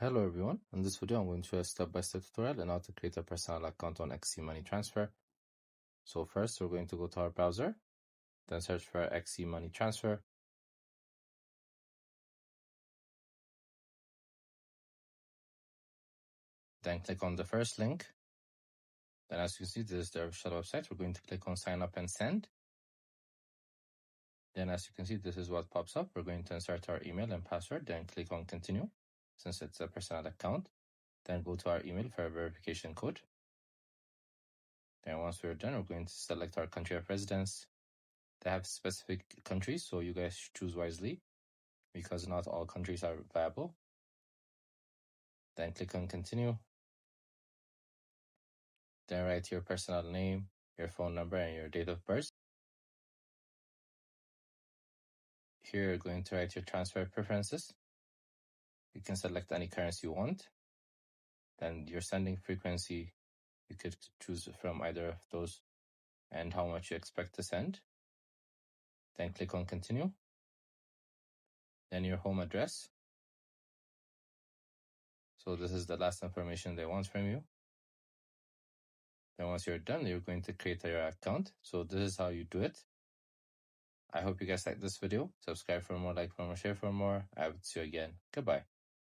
Hello everyone, in this video I'm going to show a step-by-step tutorial on how to create a personal account on XE Money Transfer. So first we're going to go to our browser, then search for XE Money Transfer. Then click on the first link. Then as you can see, this is the official website. We're going to click on sign up and send. Then as you can see, this is what pops up. We're going to insert our email and password, then click on continue since it's a personal account. Then go to our email for a verification code. Then once we're done, we're going to select our country of residence. They have specific countries, so you guys should choose wisely because not all countries are viable. Then click on continue. Then write your personal name, your phone number, and your date of birth. Here you're going to write your transfer preferences. You can select any currency you want. Then your sending frequency, you could choose from either of those and how much you expect to send. Then click on continue. Then your home address. So this is the last information they want from you. Then once you're done, you're going to create your account. So this is how you do it. I hope you guys liked this video. Subscribe for more, like for more, share for more. I would see you again. Goodbye.